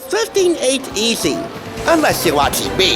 Thrifting ain't easy, unless you're watching me.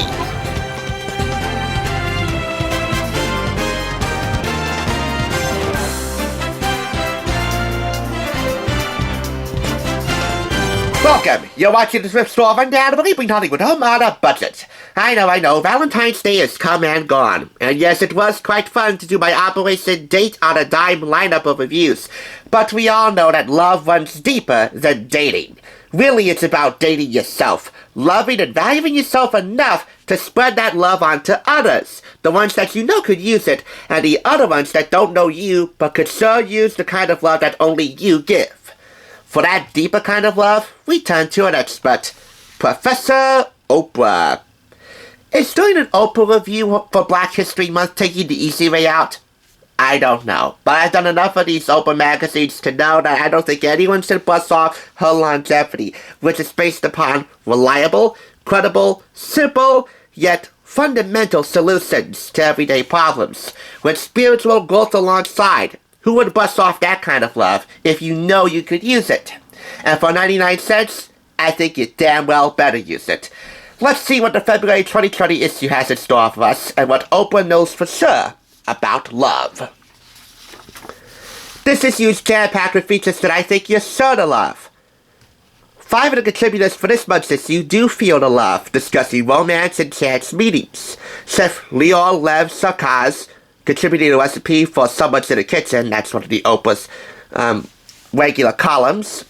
Welcome! You're watching the Thrift Store Rundown, believing Hollywood home on a budget. I know, Valentine's Day has come and gone. And yes, it was quite fun to do my Operation Date on a Dime lineup of reviews. But we all know that love runs deeper than dating. Really, it's about dating yourself, loving and valuing yourself enough to spread that love onto others. The ones that you know could use it, and the other ones that don't know you, but could sure use the kind of love that only you give. For that deeper kind of love, we turn to an expert, Professor Oprah. Is doing an Oprah review for Black History Month taking the easy way out? I don't know, but I've done enough of these Oprah magazines to know that I don't think anyone should bust off her longevity, which is based upon reliable, credible, simple, yet fundamental solutions to everyday problems, with spiritual growth alongside. Who would bust off that kind of love if you know you could use it? And for 99 cents, I think you damn well better use it. Let's see what the February 2020 issue has in store for us and what Oprah knows for sure about love. This issue's jam-packed with features that I think you're sure to love. 5 of the contributors for this month's issue do feel the love, discussing romance and chance meetings. Chef Leon Lev Sarkaz contributing a recipe for Someone's in the Kitchen. That's one of the Oprah's regular columns.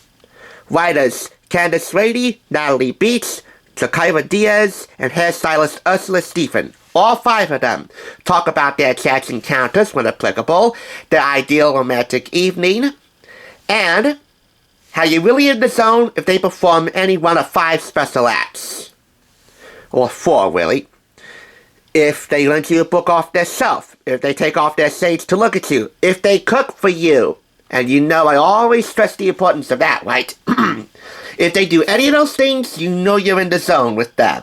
Writers Candace Rady, Natalie Beach, Jaquira Diaz, and hairstylist Ursula Stephen. All 5 of them talk about their chance encounters when applicable, their ideal romantic evening, and how you're really in the zone if they perform any one of 5 special acts. Or 4, really. If they lend you a book off their shelf, if they take off their shades to look at you, if they cook for you, and you know I always stress the importance of that, right? If they do any of those things, you know you're in the zone with them.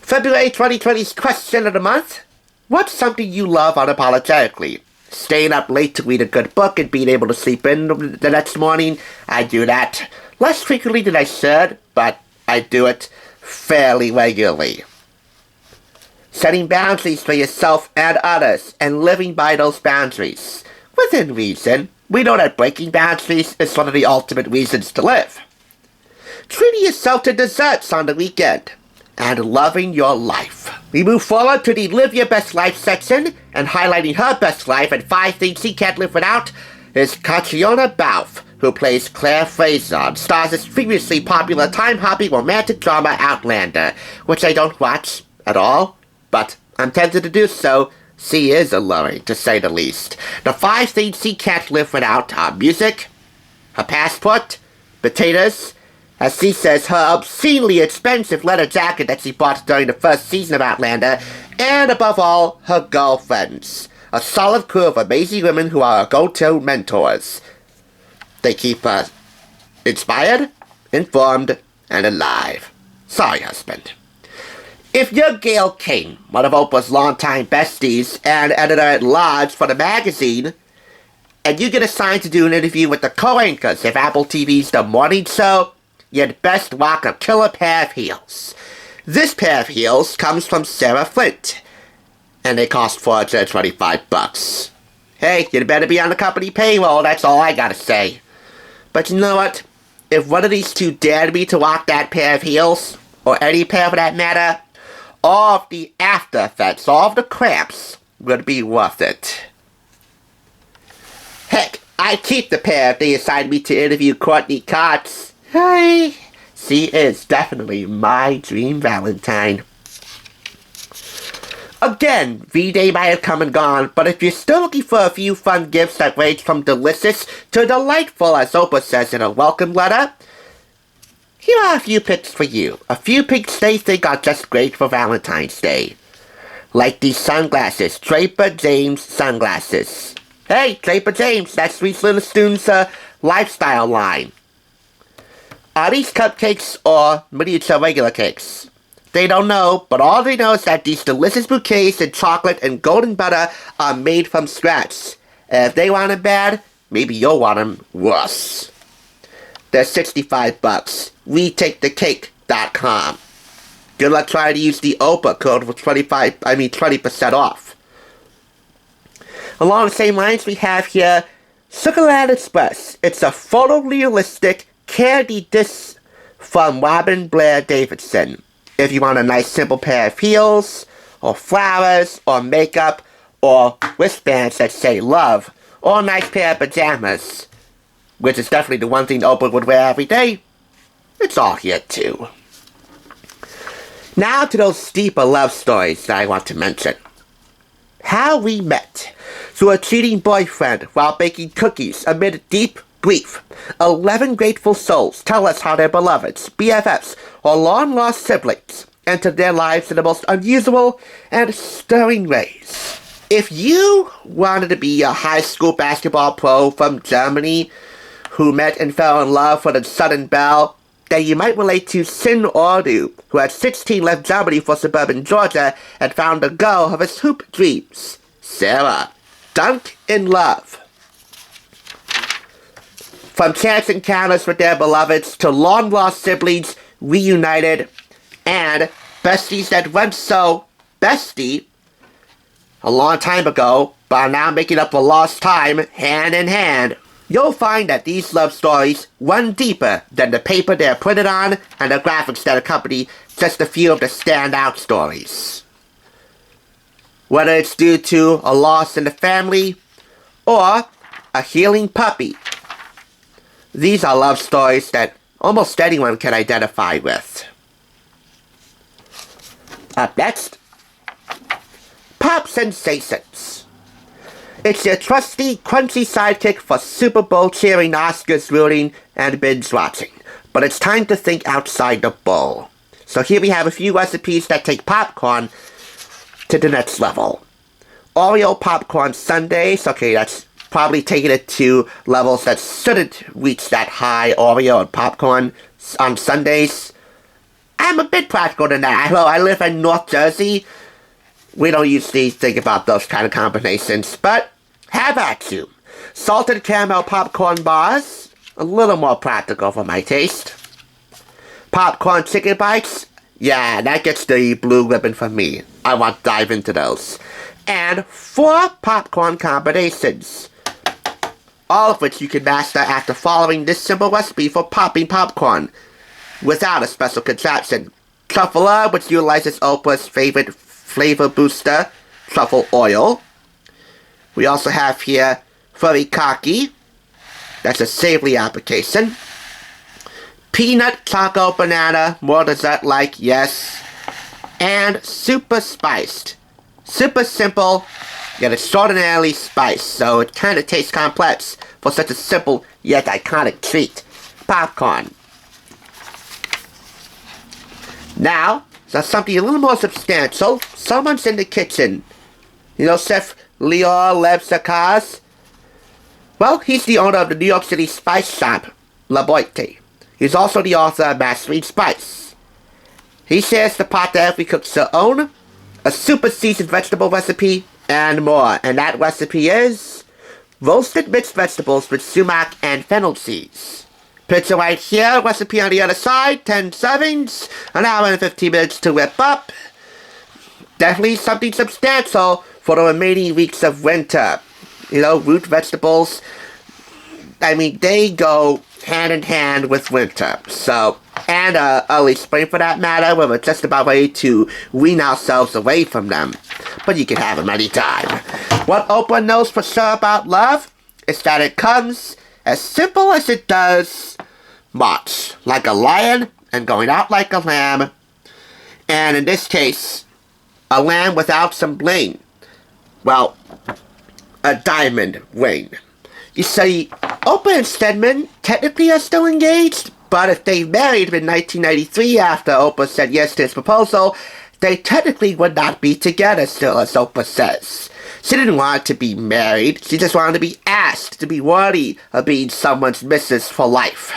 February 2020's question of the month: what's something you love unapologetically? Staying up late to read a good book and being able to sleep in the next morning, I do that less frequently than I should, but I do it fairly regularly. Setting boundaries for yourself and others, and living by those boundaries. Within reason, we know that breaking boundaries is one of the ultimate reasons to live. Treating yourself to desserts on the weekend, and loving your life. We move forward to the Live Your Best Life section, and highlighting her best life and 5 things she can't live without is Catriona Balfe, who plays Claire Fraser, stars as previously popular time-hopping romantic drama Outlander, which I don't watch at all. But I'm tempted to do so. She is alluring, to say the least. The 5 things she can't live without are music, her passport, potatoes, as she says, her obscenely expensive leather jacket that she bought during the first season of Outlander, and above all, her girlfriends. A solid crew of amazing women who are her go-to mentors. They keep her inspired, informed, and alive. Sorry, husband. If you're Gayle King, one of Oprah's longtime besties and editor-at-large for the magazine, and you get assigned to do an interview with the co-anchors of Apple TV's The Morning Show, you'd best rock a killer pair of heels. This pair of heels comes from Sarah Flint, and they cost $425. Hey, you'd better be on the company payroll, that's all I gotta say. But you know what? If one of these two dared me to rock that pair of heels, or any pair for that matter, all of the after effects, all of the cramps, would be worth it. Heck, I'd keep the pair if they assigned me to interview Courtney Cox. Hey, she is definitely my dream Valentine. Again, V-Day might have come and gone, but if you're still looking for a few fun gifts that range from delicious to delightful, as Oprah says in her welcome letter, here are a few picks for you. A few picks they think are just great for Valentine's Day. Like these sunglasses, Draper James sunglasses. Hey, Draper James, that's Reese Witherspoon's lifestyle line. Are these cupcakes or miniature regular cakes? They don't know, but all they know is that these delicious bouquets in chocolate and golden butter are made from scratch. And if they want them bad, maybe you'll want them worse. they're $65. WeTakeTheCake.com. Good luck trying to use the Oprah code for 20% off. Along the same lines, we have here Sugarland Express. It's a photorealistic candy disc from Robin Blair Davidson. If you want a nice simple pair of heels, or flowers, or makeup, or wristbands that say love, or a nice pair of pajamas, which is definitely the one thing Oprah would wear every day, it's all here too. Now to those deeper love stories that I want to mention. How we met. Through a cheating boyfriend while baking cookies amid deep grief. 11 grateful souls tell us how their beloveds, BFFs, or long-lost siblings entered their lives in the most unusual and stirring ways. If you wanted to be a high school basketball pro from Germany who met and fell in love with a sudden belle, then you might relate to Sin Ordu, who at 16 left Germany for suburban Georgia and found the girl of his hoop dreams, Sarah. Dunk in love. From chance encounters with their beloveds to long-lost siblings reunited and besties that went so bestie a long time ago but are now making up for lost time hand in hand. You'll find that these love stories run deeper than the paper they're printed on and the graphics that accompany just a few of the standout stories. Whether it's due to a loss in the family or a healing puppy, these are love stories that almost anyone can identify with. Up next, Pop Sensations. It's your trusty, crunchy sidekick for Super Bowl cheering, Oscars rooting, and binge watching. But it's time to think outside the bowl. So here we have a few recipes that take popcorn to the next level. Oreo popcorn sundaes. Okay, that's probably taking it to levels that shouldn't reach that high. Oreo and popcorn on sundaes. I'm a bit practical than that. Although I live in North Jersey, we don't usually think about those kind of combinations, but have at you. Salted caramel popcorn bars, a little more practical for my taste. Popcorn chicken bites, yeah, that gets the blue ribbon from me. I want to dive into those. And 4 popcorn combinations, all of which you can master after following this simple recipe for popping popcorn without a special contraption. Truffle, which utilizes Oprah's favorite flavor booster, truffle oil. We also have here furikake. That's a savory application. Peanut choco banana, more dessert-like, yes. And super spiced. Super simple, yet extraordinarily spiced, so it kind of tastes complex for such a simple yet iconic treat. Popcorn. Now, so something a little more substantial. Someone's in the kitchen. You know Chef Lior Lebsakaz? Well, he's the owner of the New York City spice shop, La Boite. He's also the author of Mastering Spice. He shares the pot that every cook's their own, a super seasoned vegetable recipe, and more. And that recipe is roasted mixed vegetables with sumac and fennel seeds. Picture right here, recipe on the other side, 10 servings, an hour and 15 minutes to whip up. Definitely something substantial for the remaining weeks of winter. You know, root vegetables, I mean, they go hand in hand with winter. So, and early spring for that matter, when we're just about ready to wean ourselves away from them. But you can have them anytime. What Oprah knows for sure about love is that it comes as simple as it does march, like a lion and going out like a lamb. And in this case, a lamb without some bling. Well, a diamond ring. You see, Oprah and Stedman technically are still engaged, but if they married in 1993 after Oprah said yes to his proposal, they technically would not be together still, as Oprah says. She didn't want to be married, she just wanted to be asked to be worthy of being someone's missus for life.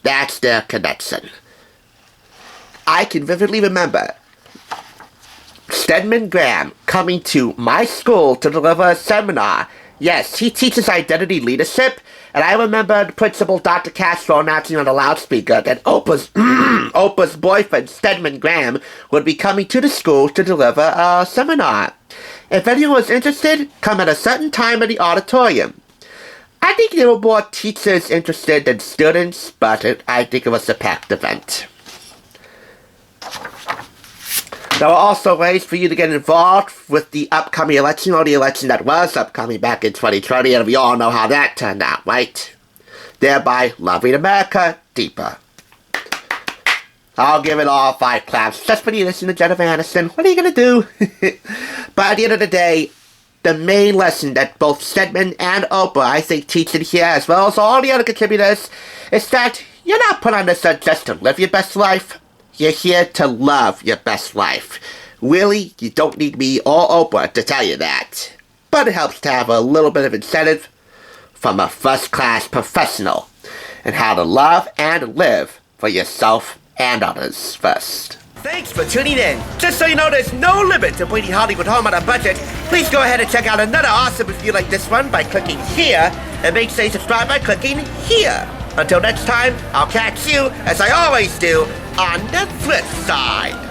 That's their connection. I can vividly remember Stedman Graham coming to my school to deliver a seminar. Yes, he teaches identity leadership And I remember Principal Dr. Castro announcing on the loudspeaker that Oprah's boyfriend, Stedman Graham, would be coming to the school to deliver a seminar. If anyone was interested, come at a certain time in the auditorium. I think there were more teachers interested than students, but I think it was a packed event. There were also ways for you to get involved with the upcoming election, or the election that was upcoming back in 2020, and we all know how that turned out, right? Thereby loving America deeper. I'll give it all 5 claps just for you listening to Jennifer Aniston. What are you going to do? But at the end of the day, the main lesson that both Stedman and Oprah, I think, teach in here, as well as all the other contributors, is that you're not put on this earth just to live your best life. You're here to love your best life. Really, you don't need me or Oprah to tell you that. But it helps to have a little bit of incentive from a first-class professional in how to love and live for yourself and others first. Thanks for tuning in. Just so you know, there's no limit to bringing Hollywood home on a budget. Please go ahead and check out another awesome review like this one by clicking here, and make sure you subscribe by clicking here. Until next time, I'll catch you, as I always do, on the flip side.